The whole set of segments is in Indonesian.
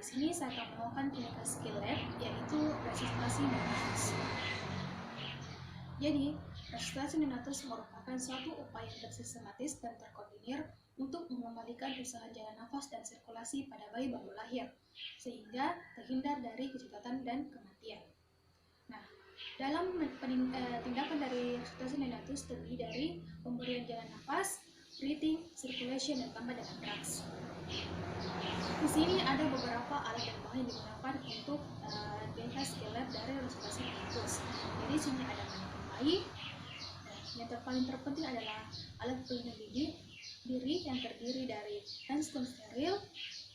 Di sini saya akan melakukan klinikal skill lab, yaitu resusitasi neonatus. Jadi, resusitasi neonatus merupakan suatu upaya yang bersistematis dan terkoordinir untuk mengembalikan usaha jalan nafas dan sirkulasi pada bayi baru lahir, sehingga terhindar dari kecepatan dan kematian. Nah, dalam tindakan dari resusitasi neonatus terdiri dari pemberian jalan nafas, breathing, circulation, dan tambah dengan drugs. Di sini ada beberapa alat dan bahan yang digunakan untuk klinikal skill lab dari resusitasi neonatus. Jadi di sini ada mandikan bayi. Yang paling terpenting adalah alat pelindung diri yang terdiri dari handscoon steril,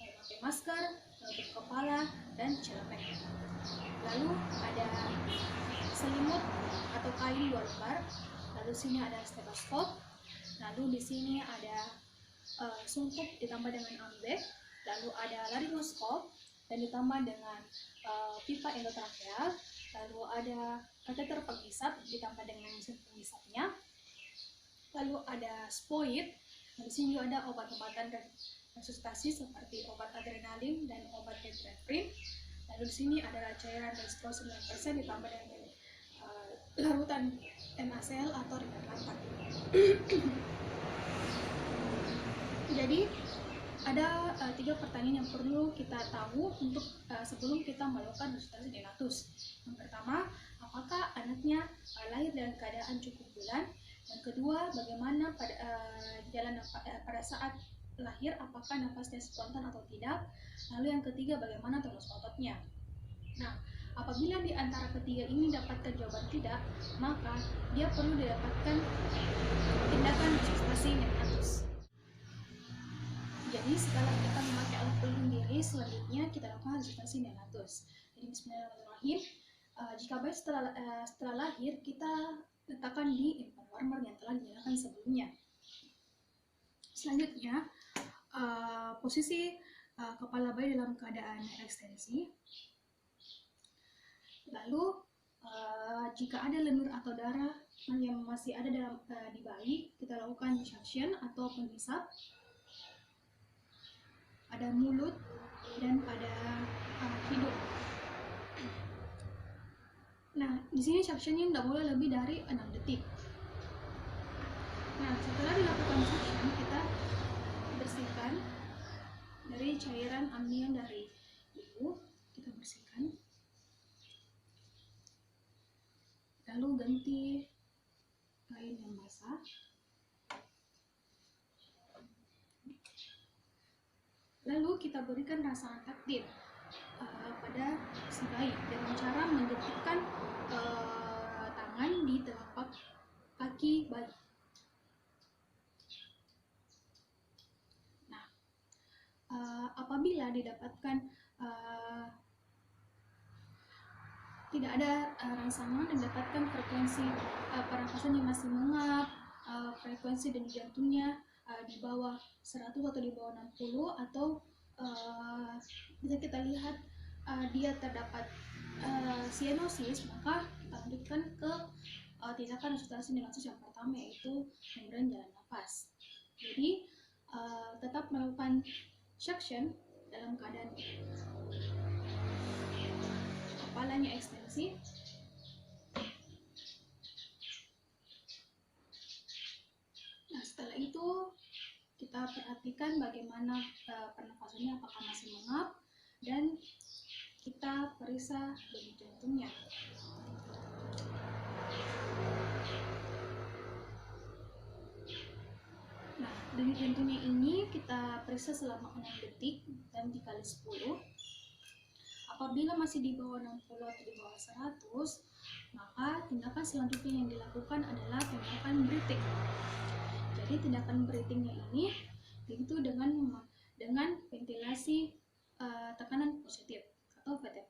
pakai masker, penutup kepala, dan celepek. Lalu ada selimut atau kain 2 lembar. Lalu di sini ada stetoskop. Lalu di sini ada sungkup ditambah dengan armbag. Lalu ada laryngoskop dan ditambah dengan pipa endotracheal. Lalu ada kateter penghisap ditambah dengan mesin penghisapnya. Lalu ada spoid. Di sini juga ada obat-obatan resusitasi seperti obat adrenalin dan obat epinefrin. Lalu di sini ada cairan dextrose 9% ditambah dengan larutan NaCl atau ringan-lampat. Jadi ada 3 pertanyaan yang perlu kita tahu untuk sebelum kita melakukan resusitasi neonatus. Yang pertama, apakah anaknya lahir dalam keadaan cukup bulan? Yang kedua, bagaimana pada saat lahir, apakah nafasnya spontan atau tidak? Lalu yang ketiga, bagaimana tonus ototnya? Nah, apabila di antara ketiga ini dapatkan jawaban tidak, maka dia perlu didapatkan tindakan resusitasi neonatus. Jadi setelah kita memakai alat pelindung diri, selanjutnya kita lakukan resusitasi neonatus. Jadi bismillahirrahmanirrahim. Jika bayi setelah lahir, kita letakkan di infant warmer yang telah dinyalakan sebelumnya. Selanjutnya, posisi kepala bayi dalam keadaan ekstensi. Lalu, jika ada lendir atau darah yang masih ada di bayi, kita lakukan suction atau penghisap pada mulut dan pada hidung. Nah, di sini suctionnya tidak boleh lebih dari 6 detik. Nah, setelah dilakukan suction, kita bersihkan dari cairan amnion dari ibu, kita bersihkan. Lalu ganti kain yang basah. Lalu kita berikan rasa takdir pada si bayi dengan cara menjepitkan tangan di telapak kaki bayi. Nah, apabila didapatkan tidak ada rangsangan, didapatkan frekuensi pernapasan yang masih mengap, frekuensi denyut jantungnya di bawah 100 atau di bawah 60, atau bisa kita lihat dia terdapat cyanosis, maka kita lanjutkan ke tindakan resusitasi neonatus yang pertama, yaitu pemberian jalan nafas. Jadi tetap melakukan suction dalam keadaan kepalanya ekstensi. Nah, setelah itu kita perhatikan bagaimana pernapasannya, apakah masih mengap, dan kita periksa denyut jantungnya. Nah, denyut jantungnya ini kita periksa selama 6 detik dan dikali 10. Apabila masih di bawah 60 atau di bawah 100, maka tindakan selanjutnya yang dilakukan adalah tindakan breathing. Jadi tindakan breathingnya ini yaitu dengan ventilasi tekanan positif atau VTP.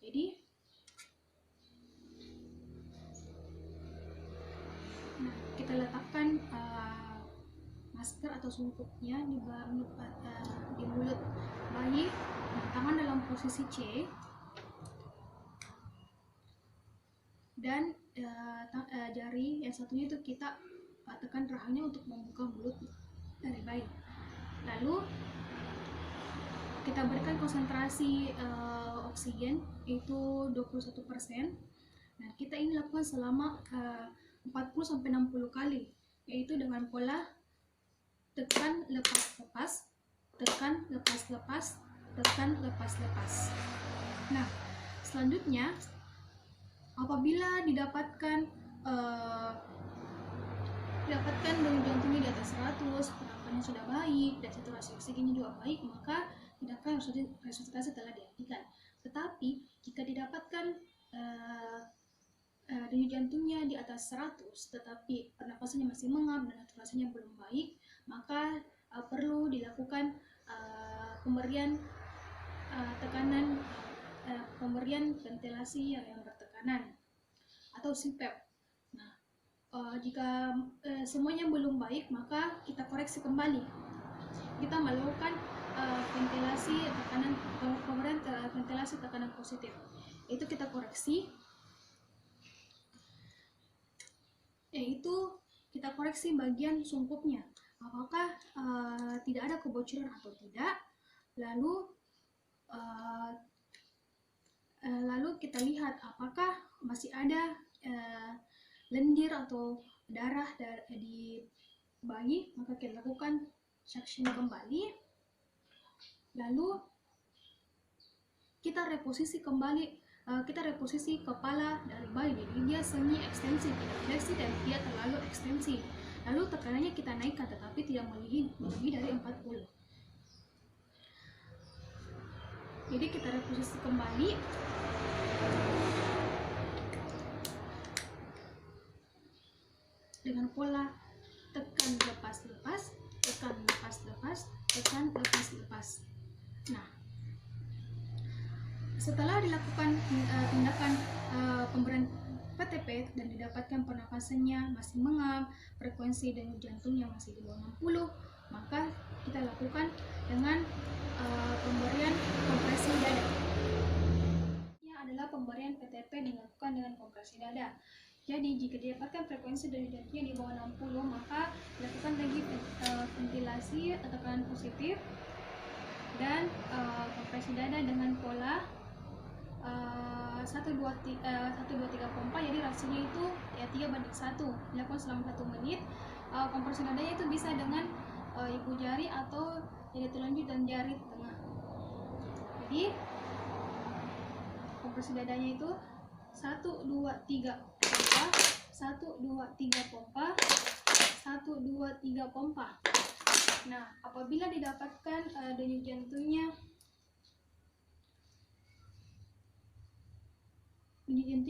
Jadi kita letakkan masker atau sungkupnya di mulut bayi, tangan dalam posisi C, dan jari yang satunya itu kita tekan rahangnya untuk membuka mulut dari bayi. Lalu kita berikan konsentrasi oksigen itu 21%. Nah, kita ini lakukan selama 40-60 kali, yaitu dengan pola tekan lepas-lepas, tekan lepas-lepas, tekan lepas-lepas. Nah, selanjutnya apabila didapatkan denyut jantungnya di atas 100, penampakannya sudah baik dan saturasi oksigennya juga baik, maka tindakan resusitasi telah dihentikan. Tetapi jika didapatkan denyut jantungnya di atas 100 tetapi pernapasannya masih mengap dan saturasinya belum baik, maka perlu dilakukan pemberian pemberian ventilasi yang bertekanan atau CPAP. Nah, jika semuanya belum baik, maka kita koreksi kembali. Kita melakukan pemberian ventilasi tekanan positif. Itu kita koreksi, yaitu kita koreksi bagian sungkupnya, apakah tidak ada kebocoran atau tidak. Lalu kita lihat apakah masih ada lendir atau darah di bayi, maka kita lakukan suction kembali. Lalu kita reposisi kepala dari bayi, jadi dia semi ekstensi, tidak fleksi dan tidak terlalu ekstensi. Lalu tekanannya kita naikkan, tetapi tidak melebihi dari 40. Jadi kita reposisi kembali. Dengan pola tekan lepas-lepas, tekan lepas-lepas, tekan lepas-lepas. Nah, setelah dilakukan tindakan pemberian PTP dan didapatkan pernapasannya masih mengap, frekuensi denyut jantungnya masih di bawah 60, maka kita lakukan dengan pemberian kompresi dada. Ini adalah pemberian PTP dilakukan dengan kompresi dada. Jadi jika didapatkan frekuensi denyut jantungnya di bawah 60, maka dilakukan lagi ventilasi tekanan positif dan kompresi dada dengan pola 1, 2, 3 pompa. Jadi rasionya itu ya 3:1, dilakukan selama 1 menit. Kompresi dadanya itu bisa dengan ibu jari atau jari telunjuk dan jari tengah. Jadi kompresi dadanya itu 1, 2, 3 pompa, 1, 2, 3 pompa, 1, 2, 3 pompa. Nah, apabila didapatkan denyut jantungnya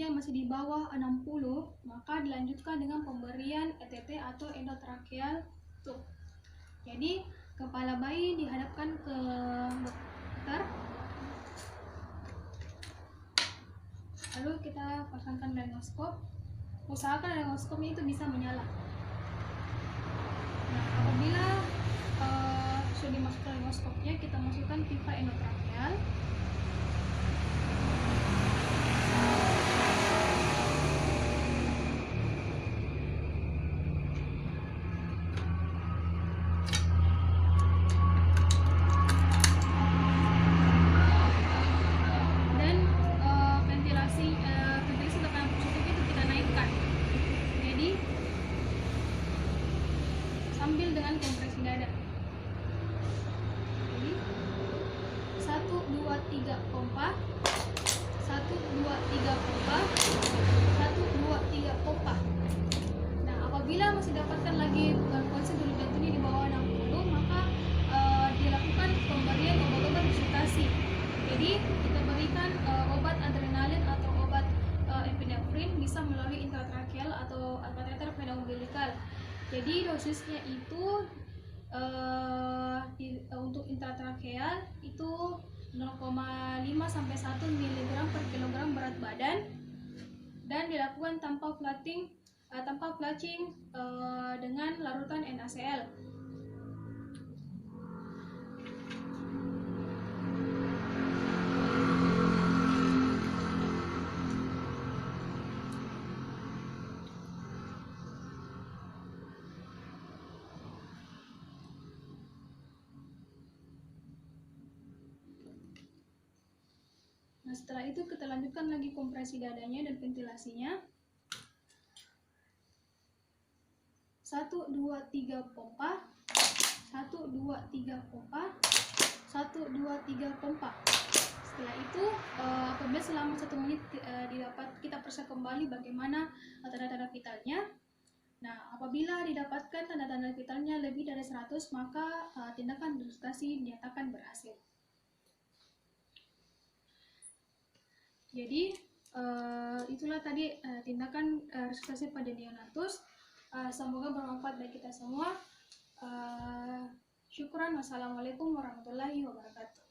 masih di bawah 60, maka dilanjutkan dengan pemberian ETT atau endotracheal tube. Jadi kepala bayi dihadapkan ke dokter, lalu kita pasangkan lengoskop. Usahakan lengoskopnya itu bisa menyala. Nah, apabila sudah dimasukkan lengoskopnya, kita masukkan pipa endotracheal. Sambil dengan kompresi dada. Jadi 1, 2, 3 pompa, 1, 2, 3 pompa, 1, 2, 3 pompa. Nah, apabila masih dapatkan lagi frekuensi denyut jantungnya di bawah 60, maka dilakukan pemberian obat-obat resusitasi. Jadi kita berikan obat adrenalin atau obat epinefrin, bisa melalui intratracheal atau kateter pneumoumbilikal. Jadi dosisnya itu untuk intratracheal itu 0,5 sampai 1 mg per kilogram berat badan, dan dilakukan tanpa flushing dengan larutan NaCl. Nah, setelah itu kita lanjutkan lagi kompresi dadanya dan ventilasinya. 1, 2, 3 pompa. 1, 2, 3 pompa. 1, 2, 3 pompa. Setelah itu apabila selama 1 menit kita periksa kembali bagaimana tanda-tanda vitalnya. Nah, apabila didapatkan tanda-tanda vitalnya lebih dari 100, maka tindakan resusitasi dinyatakan berhasil. Jadi itulah tadi tindakan resusitasi pada neonatus. Semoga bermanfaat bagi kita semua. Syukran. Wassalamualaikum warahmatullahi wabarakatuh.